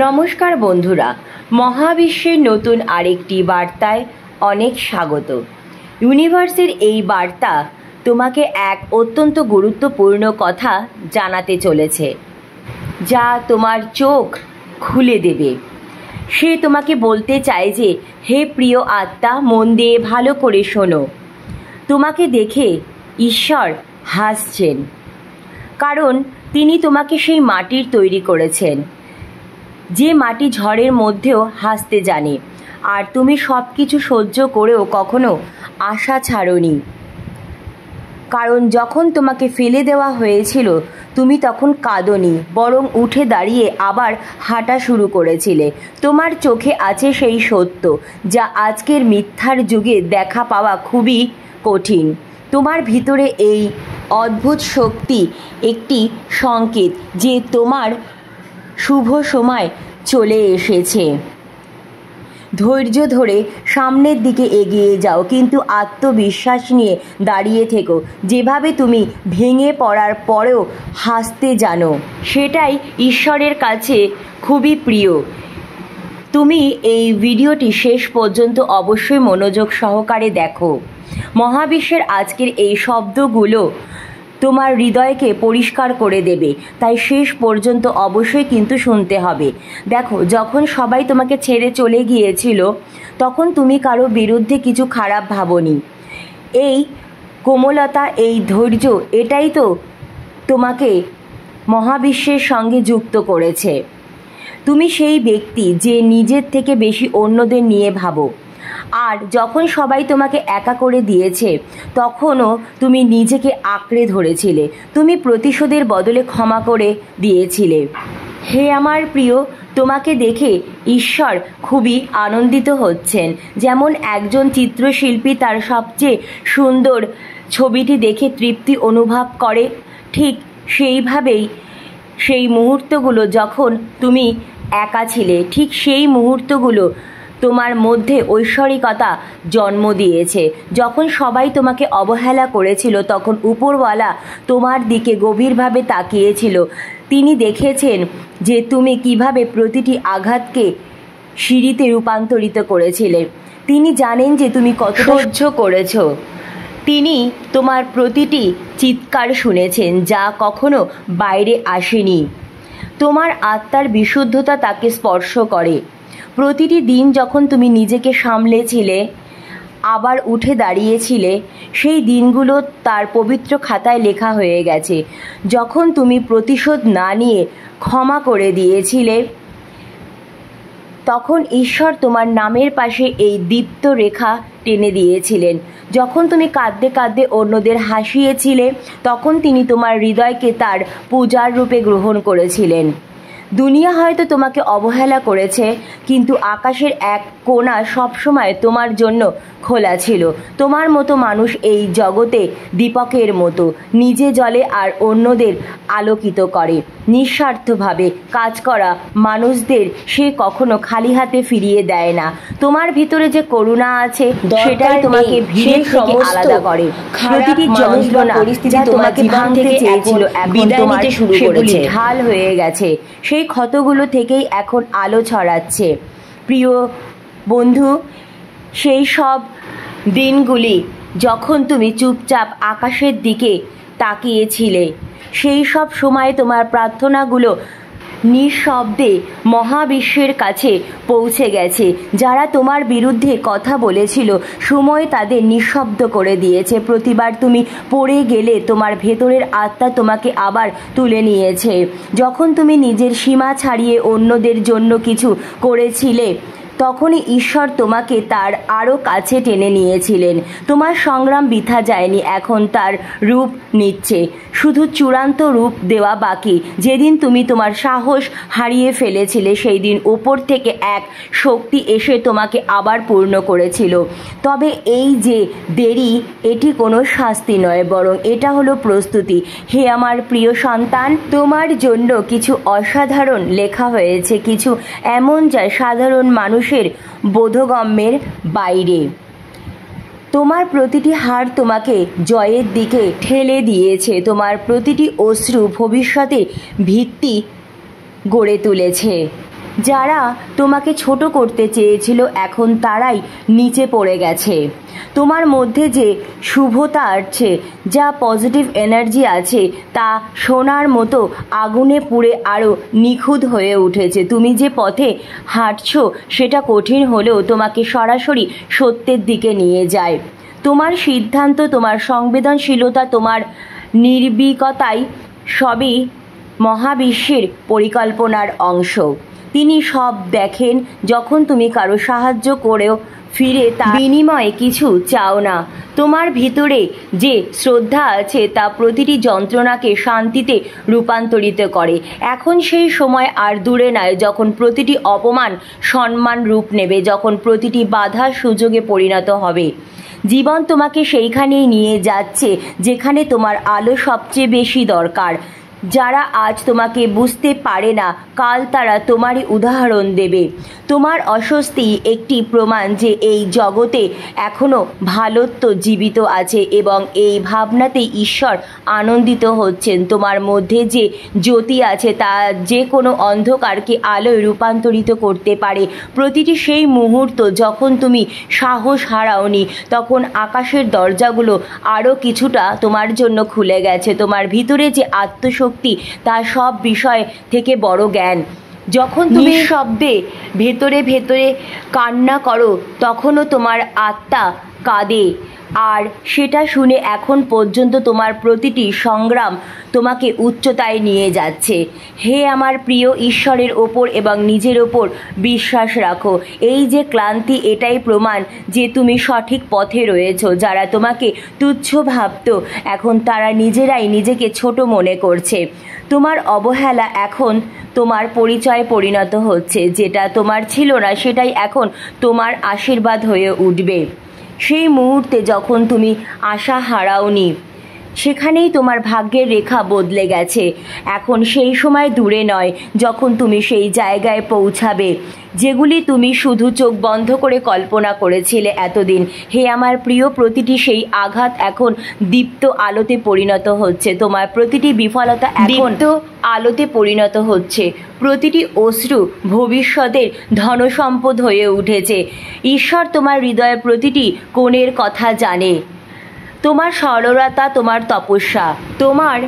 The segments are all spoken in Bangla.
নমস্কার বন্ধুরা, মহাবিশ্বের নতুন আরেকটি বার্তায় অনেক স্বাগত। ইউনিভার্সের এই বার্তা তোমাকে এক অত্যন্ত গুরুত্বপূর্ণ কথা জানাতে চলেছে, যা তোমার চোখ খুলে দেবে। সে তোমাকে বলতে চায় যে, হে প্রিয় আত্মা, মন দিয়ে ভালো করে শোনো। তোমাকে দেখে ঈশ্বর হাসছেন, কারণ তিনি তোমাকে সেই মাটির তৈরি করেছেন, যে মাটি ঝড়ের মধ্যেও হাসতে জানে। আর তুমি সব কিছু সহ্য করেও কখনো আশা ছাড়োনি, কারণ যখন তোমাকে ফেলে দেওয়া হয়েছিল তুমি তখন কাঁদোনি, বরং উঠে দাঁড়িয়ে আবার হাঁটা শুরু করেছিলে। তোমার চোখে আছে সেই সত্য, যা আজকের মিথ্যার যুগে দেখা পাওয়া খুবই কঠিন। তোমার ভিতরে এই অদ্ভুত শক্তি একটি সংকেত যে তোমার শুভ সময় চলে এসেছে। ধৈর্য ধরে সামনের দিকে এগিয়ে যাও, কিন্তু আত্মবিশ্বাস নিয়ে দাঁড়িয়ে থেকো। যেভাবে তুমি ভেঙে পড়ার পরেও হাসতে জানো, সেটাই ঈশ্বরের কাছে খুবই প্রিয়। তুমি এই ভিডিওটি শেষ পর্যন্ত অবশ্যই মনোযোগ সহকারে দেখো। মহাবিশ্বের আজকের এই শব্দগুলো তোমার হৃদয়কে পরিষ্কার করে দেবে, তাই শেষ পর্যন্ত অবশ্যই কিন্তু শুনতে হবে। দেখো, যখন সবাই তোমাকে ছেড়ে চলে গিয়েছিল তখন তুমি কারো বিরুদ্ধে কিছু খারাপ ভাবনি। এই কোমলতা, এই ধৈর্য, এটাই তো তোমাকে মহাবিশ্বের সঙ্গে যুক্ত করেছে। তুমি সেই ব্যক্তি যে নিজের থেকে বেশি অন্যদের নিয়ে ভাবো। আর যখন সবাই তোমাকে একা করে দিয়েছে তখনও তুমি নিজেকে আঁকড়ে ধরেছিলে। তুমি প্রতিশোধের বদলে ক্ষমা করে দিয়েছিলে। হে আমার প্রিয়, তোমাকে দেখে ঈশ্বর খুবই আনন্দিত হচ্ছেন। যেমন একজন চিত্রশিল্পী তার সবচেয়ে সুন্দর ছবিটি দেখে তৃপ্তি অনুভব করে, ঠিক সেইভাবেই সেই মুহূর্তগুলো যখন তুমি একা ছিলে, ঠিক সেই মুহূর্তগুলো তোমার মধ্যে ঐশ্বরিকতা জন্ম দিয়েছে। যখন সবাই তোমাকে অবহেলা করেছিল তখন উপরওয়ালা তোমার দিকে গভীরভাবে তাকিয়েছিল। তিনি দেখেছেন যে তুমি কিভাবে প্রতিটি আঘাতকে সিঁড়িতে রূপান্তরিত করেছিলে। তিনি জানেন যে তুমি কত সহ্য করেছ। তিনি তোমার প্রতিটি চিৎকার শুনেছেন, যা কখনো বাইরে আসেনি। তোমার আত্মার বিশুদ্ধতা তাকে স্পর্শ করে। প্রতিটি দিন যখন তুমি নিজেকে সামলেছিলে, আবার উঠে দাঁড়িয়েছিলে, সেই দিনগুলো তার পবিত্র খাতায় লেখা হয়ে গেছে। যখন তুমি প্রতিশোধ না নিয়ে ক্ষমা করে দিয়েছিলে, তখন ঈশ্বর তোমার নামের পাশে এই দীপ্ত রেখা টেনে দিয়েছিলেন। যখন তুমি কাঁদতে কাঁদতে অন্যদের হাসিয়েছিলে, তখন তিনি তোমার হৃদয়কে তার পূজার রূপে গ্রহণ করেছিলেন। দুনিয়া হয়তো তোমাকে অবহেলা করেছে, কিন্তু আকাশের এক কোণা সবসময় তোমার জন্য খোলা ছিল। তোমার মতো মানুষ এই জগতে দীপকের মতো, নিজে জ্বলে আর অন্যদের আলোকিত করে। নিঃস্বার্থভাবে কাজ করা মানুষদের সে কখনো খালি হাতে ফিরিয়ে দেয় না। তোমার ভিতরে যে করুণা আছে, সেটাই তোমাকে ভিড়ের থেকে আলাদা করে। প্রতিটি যন্ত্রণা যা তোমাকে ভাঙতে চেয়েছিল, এখন তোমার সেগুলি ঢাল হয়ে গেছে। সেই ক্ষতগুলো থেকেই এখন আলো ছড়াচ্ছে। প্রিয় বন্ধু, সেই সব দিনগুলি যখন তুমি চুপচাপ আকাশের দিকে তাকিয়েছিলে, সেই সব সময় তোমার প্রার্থনাগুলো নিঃশব্দে মহাবিশ্বের কাছে পৌঁছে গেছে। যারা তোমার বিরুদ্ধে কথা বলেছিল, সময় তাদের নিঃশব্দ করে দিয়েছে। প্রতিবার তুমি পড়ে গেলে তোমার ভেতরের আত্মা তোমাকে আবার তুলে নিয়েছে। যখন তুমি নিজের সীমা ছাড়িয়ে অন্যদের জন্য কিছু করেছিলে, তখনই ঈশ্বর তোমাকে তার আরও কাছে টেনে নিয়েছিলেন। তোমার সংগ্রাম বৃথা যায়নি, এখন তার রূপ নিচ্ছে। শুধু চূড়ান্ত রূপ দেওয়া বাকি। যেদিন তুমি তোমার সাহস হারিয়ে ফেলেছিলে, সেই দিন উপর থেকে এক শক্তি এসে তোমাকে আবার পূর্ণ করেছিল। তবে এই যে দেরি, এটি কোনো শাস্তি নয়, বরং এটা হলো প্রস্তুতি। হে আমার প্রিয় সন্তান, তোমার জন্য কিছু অসাধারণ লেখা হয়েছে, কিছু এমন যা সাধারণ মানুষের বোধগম্যের বাইরে। তোমার প্রতিটি হার তোমাকে জয়ের দিকে ঠেলে দিয়েছে। তোমার প্রতিটি অশ্রু ভবিষ্যতের ভিত্তি গড়ে তুলেছে। যারা তোমাকে ছোট করতে চেয়েছিল এখন তারাই নিচে পড়ে গেছে। তোমার মধ্যে যে শুভতা আছে, যা পজিটিভ এনার্জি আছে, তা সোনার মতো আগুনে পুড়ে আরও নিখুঁত হয়ে উঠেছে। তুমি যে পথে হাঁটছো সেটা কঠিন হলেও তোমাকে সরাসরি সত্যের দিকে নিয়ে যায়। তোমার সিদ্ধান্ত, তোমার সংবেদনশীলতা, তোমার নির্ভীকতাই সবই মহাবিশ্বের পরিকল্পনার অংশ। তিনি সব দেখেন। যখন তুমি কারো সাহায্য করেও ফিরে তার বিনিময়ে কিছু চাও না, তোমার ভিতরে যে শ্রদ্ধা আছে তা প্রতিটি যন্ত্রণাকে শান্তিতে রূপান্তরিত করে। এখন সেই সময় আর দূরে নয় যখন প্রতিটি অপমান সম্মান রূপ নেবে, যখন প্রতিটি বাধা সুযোগে পরিণত হবে। জীবন তোমাকে সেইখানেই নিয়ে যাচ্ছে যেখানে তোমার আলো সবচেয়ে বেশি দরকার। যারা আজ তোমাকে বুঝতে পারে না, কাল তারা তোমারই উদাহরণ দেবে। তোমার অস্বস্তি একটি প্রমাণ যে এই জগতে এখনও ভালোত্ব জীবিত আছে এবং এই ভাবনাতেই ঈশ্বর আনন্দিত হচ্ছেন। তোমার মধ্যে যে জ্যোতি আছে তা যে কোনো অন্ধকারকে আলোয় রূপান্তরিত করতে পারে। প্রতিটি সেই মুহূর্ত যখন তুমি সাহস হারাওনি, তখন আকাশের দরজাগুলো আরও কিছুটা তোমার জন্য খুলে গেছে। তোমার ভিতরে যে আত্মশক্তি, তা সব বিষয় থেকে বড় জ্ঞান। যখন তুমি শব্দে ভেতরে ভেতরে কান্না করো, তখনও তোমার আত্মা কাঁদে। আর সেটা শুনে এখন পর্যন্ত তোমার প্রতিটি সংগ্রাম তোমাকে উচ্চতায় নিয়ে যাচ্ছে। হে আমার প্রিয়, ঈশ্বরের ওপর এবং নিজের ওপর বিশ্বাস রাখো। এই যে ক্লান্তি, এটাই প্রমাণ যে তুমি সঠিক পথে রয়েছো। যারা তোমাকে তুচ্ছ ভাবত, এখন তারা নিজেরাই নিজেকে ছোট মনে করছে। তোমার অবহেলা এখন তোমার পরিচয় পরিণত হচ্ছে। যেটা তোমার ছিল না সেটাই এখন তোমার আশীর্বাদ হয়ে উঠবে। সেই মুহূর্তে যখন তুমি আশা হারাওনি, সেখানেই তোমার ভাগ্যের রেখা বদলে গেছে। এখন সেই সময় দূরে নয় যখন তুমি সেই জায়গায় পৌঁছাবে যেগুলি তুমি শুধু চোখ বন্ধ করে কল্পনা করেছিলে এতদিন। হে আমার প্রিয়, প্রতিটি সেই আঘাত এখন দীপ্ত আলোতে পরিণত হচ্ছে। তোমার প্রতিটি বিফলতা এখন দীপ্ত আলোতে পরিণত হচ্ছে। প্রতিটি অশ্রু ভবিষ্যতের ধনসম্পদ হয়ে উঠেছে। ঈশ্বর তোমার হৃদয়ের প্রতিটি কোণের কথা জানে। তোমার সরলতা, তোমার তপস্যা, তোমার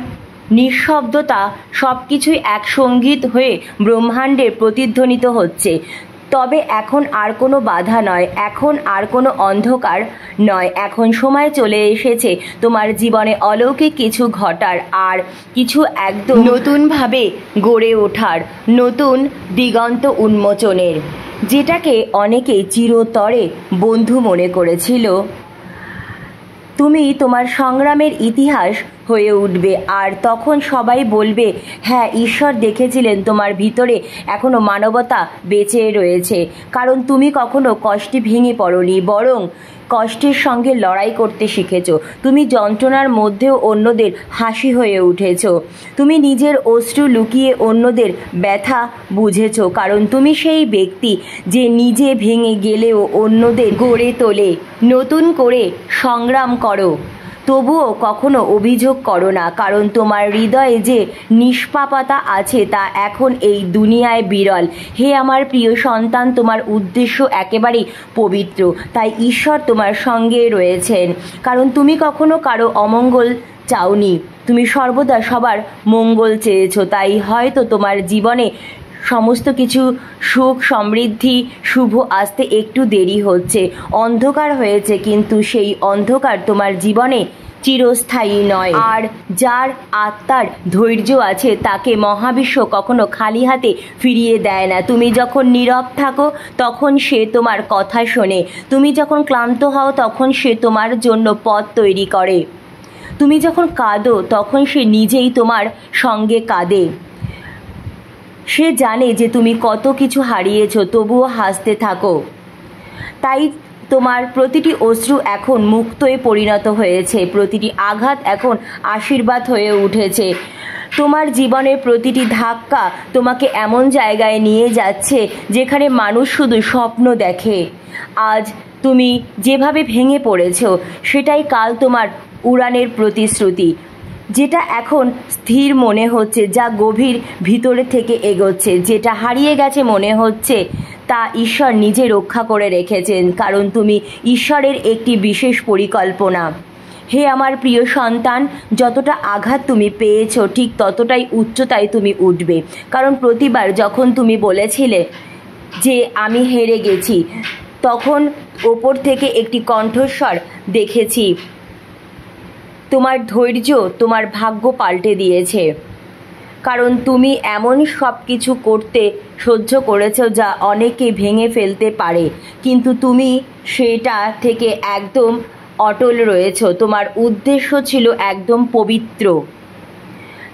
নিঃশব্দতা সব কিছুই এক সঙ্গীত হয়ে ব্রহ্মাণ্ডে প্রতিধ্বনিত হচ্ছে। তবে এখন আর কোনো বাধা নয়, এখন আর কোনো অন্ধকার নয়। এখন সময় চলে এসেছে তোমার জীবনে অলৌকিক কিছু ঘটার, আর কিছু একদম নতুনভাবে গড়ে ওঠার, নতুন দিগন্ত উন্মোচনের। যেটাকে অনেকে চিরতরে বন্ধু মনে করেছিল, তুমি তোমার সংগ্রামের ইতিহাস হয়ে উঠবে। আর তখন সবাই বলবে, হ্যাঁ, ঈশ্বর দেখেছিলেন তোমার ভিতরে এখনো মানবতা বেঁচে রয়েছে। কারণ তুমি কখনো কষ্টে ভেঙে পড়োনি, বরং কষ্টের সঙ্গে লড়াই করতে শিখেছ। তুমি যন্ত্রণার মধ্যেও অন্যদের হাসি হয়ে উঠেছ। তুমি নিজের অশ্রু লুকিয়ে অন্যদের ব্যথা বুঝেছ। কারণ তুমি সেই ব্যক্তি যে নিজে ভেঙে গেলেও অন্যদের গড়ে তোলে। নতুন করে সংগ্রাম করো, তবুও কখনো অভিযোগ করো না। কারণ তোমার হৃদয়ে যে নিষ্পাপতা আছে তা এখন এই দুনিয়ায় বিরল। হে আমার প্রিয় সন্তান, তোমার উদ্দেশ্য একেবারেই পবিত্র, তাই ঈশ্বর তোমার সঙ্গে রয়েছেন। কারণ তুমি কখনো কারো অমঙ্গল চাওনি, তুমি সর্বদা সবার মঙ্গল চেয়েছো। তাই হয়তো তোমার জীবনে সমস্ত কিছু সুখ সমৃদ্ধি শুভ আসতে একটু দেরি হচ্ছে। অন্ধকার হয়েছে, কিন্তু সেই অন্ধকার তোমার জীবনে চিরস্থায়ী নয়। আর যার আত্মার ধৈর্য আছে তাকে মহাবিশ্ব কখনো খালি হাতে ফিরিয়ে দেয় না। তুমি যখন নীরব থাকো তখন সে তোমার কথা শোনে। তুমি যখন ক্লান্ত হও তখন সে তোমার জন্য পথ তৈরি করে। তুমি যখন কাঁদো তখন সে নিজেই তোমার সঙ্গে কাঁদে। সে জানে যে তুমি কত কিছু হারিয়েছো, তবুও হাসতে থাকো। তাই তোমার প্রতিটি অশ্রু এখন মুক্তয়ে পরিণত হয়েছে, প্রতিটি আঘাত এখন আশীর্বাদ হয়ে উঠেছে। তোমার জীবনের প্রতিটি ধাক্কা তোমাকে এমন জায়গায় নিয়ে যাচ্ছে যেখানে মানুষ শুধু স্বপ্ন দেখে। আজ তুমি যেভাবে ভেঙে পড়েছো সেটাই কাল তোমার উড়ানের প্রতিশ্রুতি। যেটা এখন স্থির মনে হচ্ছে, যা গভীর ভিতরে থেকে এগোচ্ছে, যেটা হারিয়ে গেছে মনে হচ্ছে, তা ঈশ্বর নিজে রক্ষা করে রেখেছেন, কারণ তুমি ঈশ্বরের একটি বিশেষ পরিকল্পনা। হে আমার প্রিয় সন্তান, যতটা আঘাত তুমি পেয়েছো ঠিক ততটাই উচ্চতায় তুমি উঠবে। কারণ প্রতিবার যখন তুমি বলেছিলে যে আমি হেরে গেছি, তখন ওপর থেকে একটি কণ্ঠস্বর দেখেছি, তোমার ধৈর্য তোমার ভাগ্য পাল্টে দিয়েছে। কারণ তুমি এমন সব কিছু করতে সহ্য করেছো যা অনেকে ভেঙে ফেলতে পারে, কিন্তু তুমি সেটা থেকে একদম অটল রয়েছো। তোমার উদ্দেশ্য ছিল একদম পবিত্র।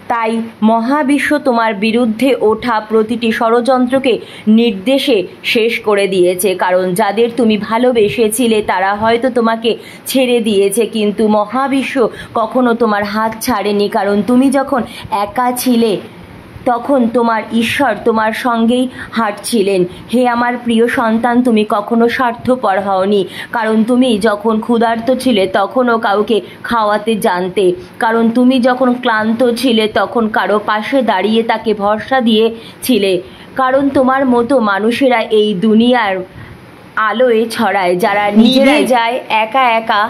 তাই মহাবিশ্ব তোমার বিরুদ্ধে ওঠা প্রতিটি ষড়যন্ত্রকে নির্দেশে শেষ করে দিয়েছে। কারণ যাদের তুমি ভালোবেসেছিলে তারা হয়তো তোমাকে ছেড়ে দিয়েছে, কিন্তু মহাবিশ্ব কখনো তোমার হাত ছাড়েনি। কারণ তুমি যখন একা ছিলে তখন তোমার ঈশ্বর তোমার সঙ্গেই হাঁটছিলেন। হে আমার প্রিয় সন্তান, তুমি কখনো স্বার্থপর হওনি। কারণ তুমি যখন ক্ষুধার্ত ছিলে তখনও কাউকে খাওয়াতে জানতে। কারণ তুমি যখন ক্লান্ত ছিলে তখন কারো পাশে দাঁড়িয়ে তাকে ভরসা দিয়েছিলে। কারণ তোমার মতো মানুষেরা এই দুনিয়ার আলোয় ছড়ায়, যারা নিজেরাই যায় একা একা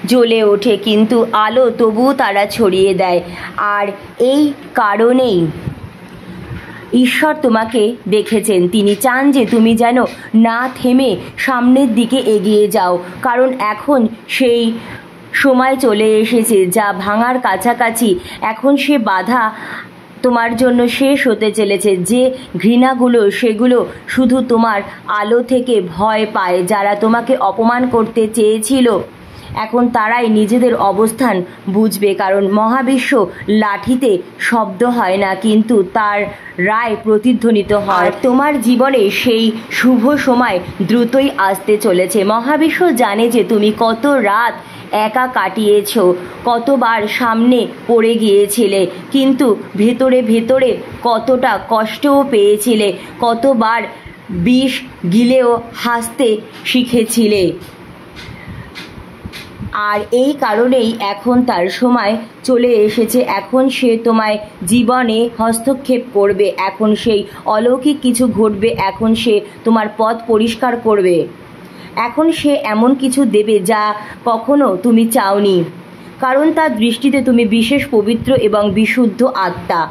জ্বলে ওঠে, কিন্তু আলো তবুও তারা ছড়িয়ে দেয়। আর এই কারণেই ঈশ্বর তোমাকে দেখেছেন। তিনি চান যে তুমি যেন না থেমে সামনের দিকে এগিয়ে যাও। কারণ এখন সেই সময় চলে এসেছে যা ভাঙার কাছাকাছি। এখন সে বাধা তোমার জন্য শেষ হতে চলেছে। যে ঘৃণাগুলো, সেগুলো শুধু তোমার আলো থেকে ভয় পায়। যারা তোমাকে অপমান করতে চেয়েছিল এখন তারাই নিজেদের অবস্থান বুঝবে। কারণ মহাবিশ্ব লাঠিতে শব্দ হয় না, কিন্তু তার রায় প্রতিধ্বনিত হয়। তোমার জীবনে সেই শুভ সময় দ্রুতই আসতে চলেছে। মহাবিশ্ব জানে যে তুমি কত রাত একা কাটিয়েছ, কতবার সামনে পড়ে গিয়েছিলে, কিন্তু ভেতরে ভেতরে কতটা কষ্টও পেয়েছিলে, কতবার বিষ গিলেও হাসতে শিখেছিলে। আর এই কারণেই এখন তার সময় চলে এসেছে। এখন সে তোমায় জীবনে হস্তক্ষেপ করবে। এখন সেই অলৌকিক কিছু ঘটবে। এখন সে তোমার পথ পরিষ্কার করবে। এখন সে এমন কিছু দেবে যা কখনো তুমি চাওনি। কারণ তার দৃষ্টিতে তুমি বিশেষ পবিত্র এবং বিশুদ্ধ আত্মা।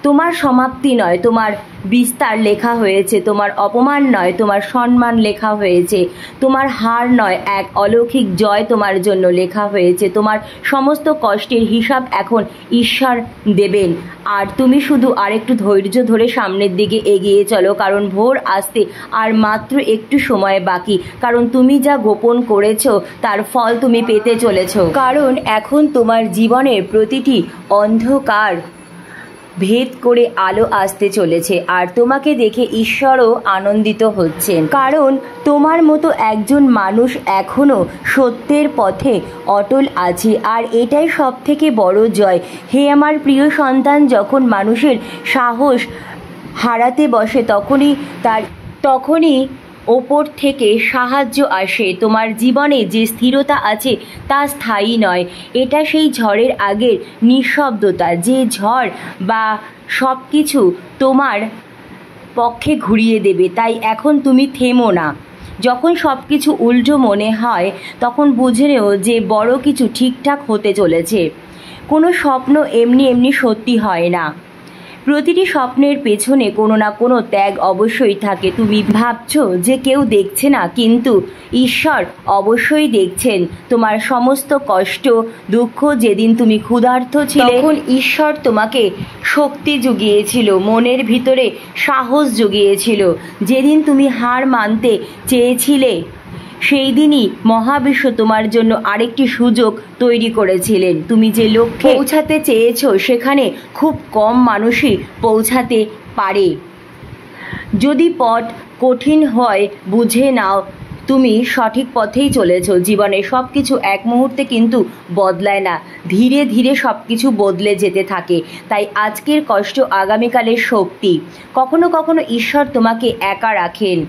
তোমার সমাপ্তি নয়, তোমার বিস্তার লেখা হয়েছে। তোমার অপমান নয়, তোমার সম্মান লেখা হয়েছে। তোমার হার নয়, এক অলৌকিক জয় তোমার জন্য লেখা হয়েছে। তোমার সমস্ত কষ্টের হিসাব এখন ঈশ্বর দেবেন। আর তুমি শুধু আরেকটু ধৈর্য ধরে সামনের দিকে এগিয়ে চলো। কারণ ভোর আসতে আর মাত্র একটু সময় বাকি। কারণ তুমি যা গোপন করেছো তার ফল তুমি পেতে চলেছো। কারণ এখন তোমার জীবনের প্রতিটি অন্ধকার ভেদ করে আলো আসতে চলেছে। আর তোমাকে দেখে ঈশ্বরও আনন্দিত হচ্ছেন। কারণ তোমার মতো একজন মানুষ এখনও সত্যের পথে অটল আছে। আর এটাই সব থেকে বড় জয়। হে আমার প্রিয় সন্তান, যখন মানুষের সাহস হারাতে বসে তখনই ওপর থেকে সাহায্য আসে। তোমার জীবনে যে স্থিরতা আছে তা স্থায়ী নয়। এটা সেই ঝড়ের আগের নিঃশব্দতা, যে ঝড় বা সব কিছু তোমার পক্ষে ঘুরিয়ে দেবে। তাই এখন তুমি থেমো না। যখন সব কিছু উল্টো মনে হয় তখন বুঝে নেও যে বড় কিছু ঠিকঠাক হতে চলেছে। কোনো স্বপ্ন এমনি এমনি সত্যি হয় না। প্রতিটি স্বপ্নের পেছনে কোনো না কোনো ত্যাগ অবশ্যই থাকে। তুমি ভাবছো যে কেউ দেখছে না, কিন্তু ঈশ্বর অবশ্যই দেখছেন তোমার সমস্ত কষ্ট, দুঃখ। যেদিন তুমি ক্ষুধার্ত ছিলে তখন ঈশ্বর তোমাকে শক্তি জুগিয়েছিল, মনের ভিতরে সাহস জুগিয়েছিল। যেদিন তুমি হার মানতে চেয়েছিলে সেই দিনই মহাবিশ্ব তোমার জন্য আরেকটি সুযোগ তৈরি করেছিলেন। তুমি যে লক্ষ্যে পৌঁছাতে চেয়েছো সেখানে খুব কম মানুষই পৌঁছাতে পারে। যদি পথ কঠিন হয় বুঝে নাও তুমি সঠিক পথেই চলেছো। জীবনে সব কিছু এক মুহূর্তে কিন্তু বদলায় না, ধীরে ধীরে সব কিছু বদলে যেতে থাকে। তাই আজকের কষ্ট আগামীকালের শক্তি। কখনো কখনো ঈশ্বর তোমাকে একা রাখেন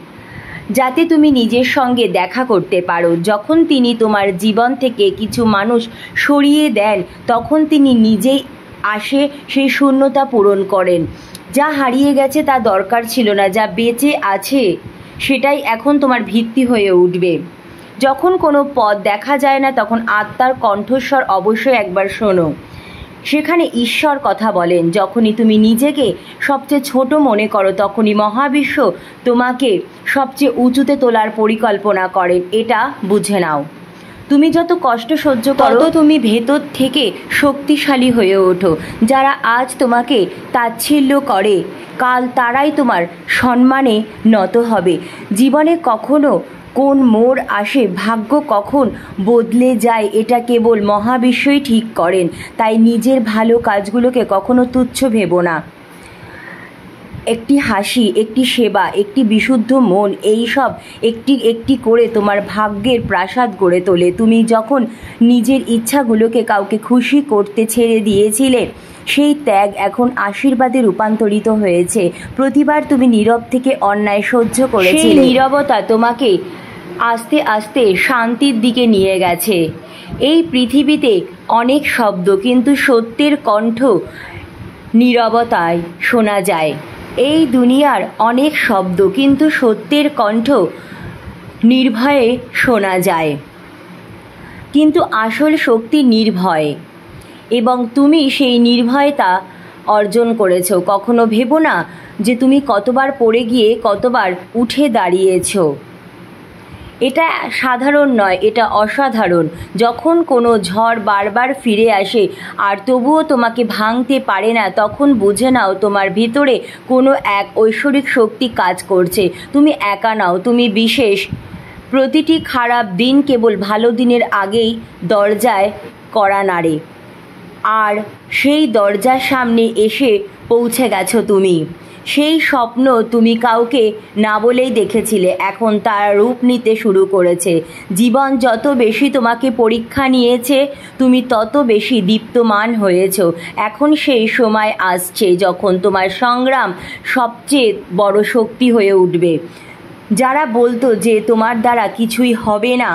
যাতে তুমি নিজের সঙ্গে দেখা করতে পারো। যখন তিনি তোমার জীবন থেকে কিছু মানুষ সরিয়ে দেন, তখন তিনি নিজেই আসে সেই শূন্যতা পূরণ করেন। যা হারিয়ে গেছে তা দরকার ছিল না, যা বেঁচে আছে সেটাই এখন তোমার ভিত্তি হয়ে উঠবে। যখন কোনো পথ দেখা যায় না, তখন আত্মার কণ্ঠস্বর অবশ্যই একবার শোনো। সেখানে ঈশ্বর কথা বলেন। যখনই তুমি নিজেকে সবচেয়ে ছোট মনে করো, তখনই মহাবিশ্ব তোমাকে সবচেয়ে উঁচুতে তোলার পরিকল্পনা করেন। এটা বুঝে নাও। তুমি যত কষ্ট সহ্য করো, তত তুমি ভেতর থেকে শক্তিশালী হয়ে ওঠো। যারা আজ তোমাকে তাচ্ছিল্য করে, কাল তারাই তোমার সম্মানে নত হবে। জীবনে কখনো কোন মোড় আসে, ভাগ্য কখন বদলে যায়, এটা কেবল মহাবিশ্বই ঠিক করেন। তাই নিজের ভালো কাজগুলোকে কখনো তুচ্ছ ভেবো না। একটি হাসি, একটি সেবা, একটি বিশুদ্ধ মন, এই সব একটি একটি করে তোমার ভাগ্যের প্রাসাদ গড়ে তোলে। তুমি যখন নিজের ইচ্ছাগুলোকে কাউকে খুশি করতে ছেড়ে দিয়েছিলে, সেই ত্যাগ এখন আশীর্বাদে রূপান্তরিত হয়েছে। প্রতিবার তুমি নীরব থেকে অন্যায় সহ্য করেছিলে, সেই নীরবতা তোমাকে আস্তে আস্তে শান্তির দিকে নিয়ে গেছে। এই পৃথিবীতে অনেক শব্দ, কিন্তু সত্যের কণ্ঠ নীরবতায় শোনা যায়। এই দুনিয়ার অনেক শব্দ, কিন্তু সত্যের কণ্ঠ নির্ভয়ে শোনা যায়। কিন্তু আসল শক্তি নির্ভয়, এবং তুমি সেই নির্ভয়তা অর্জন করেছো। কখনো ভেবো না যে তুমি কতবার পড়ে গিয়ে কতবার উঠে দাঁড়িয়েছো। এটা সাধারণ নয়, এটা অসাধারণ। যখন কোনো ঝড় বারবার ফিরে আসে আর তবুও তোমাকে ভাঙতে পারে না, তখন বুঝে নাও তোমার ভিতরে কোনো এক ঐশ্বরিক শক্তি কাজ করছে। তুমি একা নাও, তুমি বিশেষ। প্রতিটি খারাপ দিন কেবল ভালো দিনের আগেই দরজায় কড়া নাড়ে, আর সেই দরজার সামনে এসে পৌঁছে গেছো তুমি। সেই স্বপ্ন তুমি কাউকে না বলেই দেখেছিলে, এখন তার রূপ নিতে শুরু করেছে। জীবন যত বেশি তোমাকে পরীক্ষা নিয়েছে, তুমি তত বেশি দীপ্তমান হয়েছ। এখন সেই সময় আসছে যখন তোমার সংগ্রাম সবচেয়ে বড় শক্তি হয়ে উঠবে। যারা বলতো যে তোমার দ্বারা কিছুই হবে না,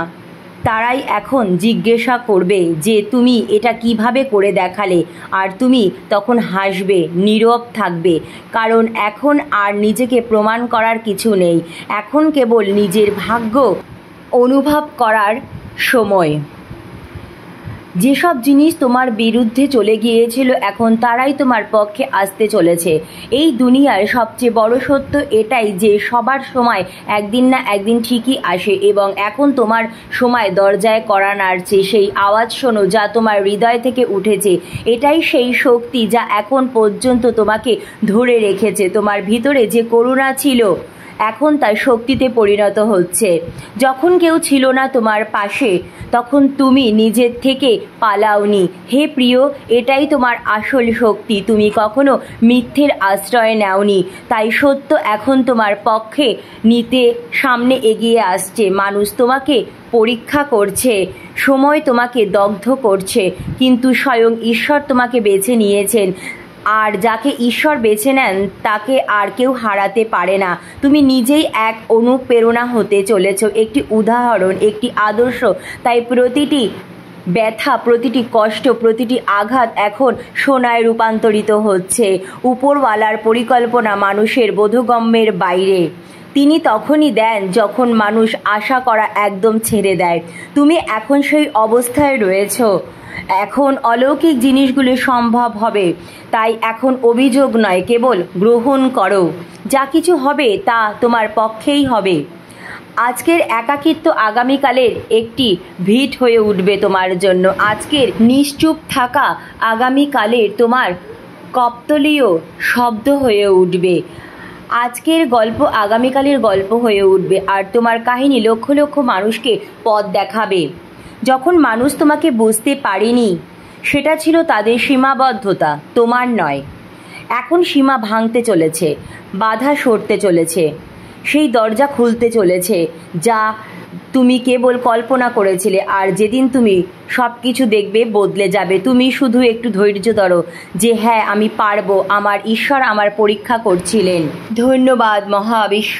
তারাই এখন জিজ্ঞাসা করবে যে তুমি এটা কিভাবে করে দেখালে, আর তুমি তখন হাসবে, নীরব থাকবে। কারণ এখন আর নিজেকে প্রমাণ করার কিছু নেই, এখন কেবল নিজের ভাগ্য অনুভব করার সময়। যেসব জিনিস তোমার বিরুদ্ধে চলে গিয়েছিল, এখন তারাই তোমার পক্ষে আসতে চলেছে। এই দুনিয়ার সবচেয়ে বড় সত্য এটাই যে সবার সময় একদিন না একদিন ঠিকই আসে, এবং এখন তোমার সময় দরজায় কড়া নাড়ছে। সেই আওয়াজ শোনো যা তোমার হৃদয় থেকে উঠেছে। এটাই সেই শক্তি যা এখন পর্যন্ত তোমাকে ধরে রেখেছে। তোমার ভিতরে যে করুণা ছিল, এখন তার শক্তিতে পরিণত হচ্ছে। যখন কেউ ছিল না তোমার পাশে, তখন তুমি নিজের থেকে পালাওনি। হে প্রিয়, এটাই তোমার আসল শক্তি। তুমি কখনো মিথ্যের আশ্রয় নেওনি, তাই সত্য এখন তোমার পক্ষে নিতে সামনে এগিয়ে আসছে। মানুষ তোমাকে পরীক্ষা করছে, সময় তোমাকে দগ্ধ করছে, কিন্তু স্বয়ং ঈশ্বর তোমাকে বেছে নিয়েছেন। আর যাকে ঈশ্বর বেছে নেন তাকে আর কেউ হারাতে পারে না। তুমি নিজেই এক অনুপ্রেরণা হতে চলেছ, একটি উদাহরণ, একটি আদর্শ। তাই প্রতিটি ব্যথা, প্রতিটি কষ্ট, প্রতিটি আঘাত এখন সোনায় রূপান্তরিত হচ্ছে। উপরওয়ালার পরিকল্পনা মানুষের বোধগম্যের বাইরে। তিনি তখনই দেন যখন মানুষ আশা করা একদম ছেড়ে দেয়। তুমি এখন সেই অবস্থায় রয়েছো। এখন অলৌকিক জিনিসগুলি সম্ভব হবে। তাই এখন অভিযোগ নয়, কেবল গ্রহণ করো। যা কিছু হবে তা তোমার পক্ষেই হবে। আজকের একাকিত্ব আগামীকালের একটি ভিট হয়ে উঠবে তোমার জন্য। আজকের নিশ্চুপ থাকা আগামীকালের তোমার কপ্তলীয় শব্দ হয়ে উঠবে। আজকের গল্প আগামীকালের গল্প হয়ে উঠবে, আর তোমার কাহিনী লক্ষ লক্ষ মানুষকে পথ দেখাবে। যখন মানুষ তোমাকে বুঝতে পারেনি, সেটা ছিল তাদের সীমাবদ্ধতা, তোমার নয়। এখন সীমা ভাঙতে চলেছে, বাধা সরতে চলেছে, সেই দরজা খুলতে চলেছে যা তুমি কেবল কল্পনা করেছিলে। আর যেদিন তুমি সব কিছু দেখবে, বদলে যাবে। তুমি শুধু একটু ধৈর্য ধরো যে হ্যাঁ, আমি পারবো। আমার ঈশ্বর আমার পরীক্ষা করছিলেন। ধন্যবাদ মহাবিশ্ব।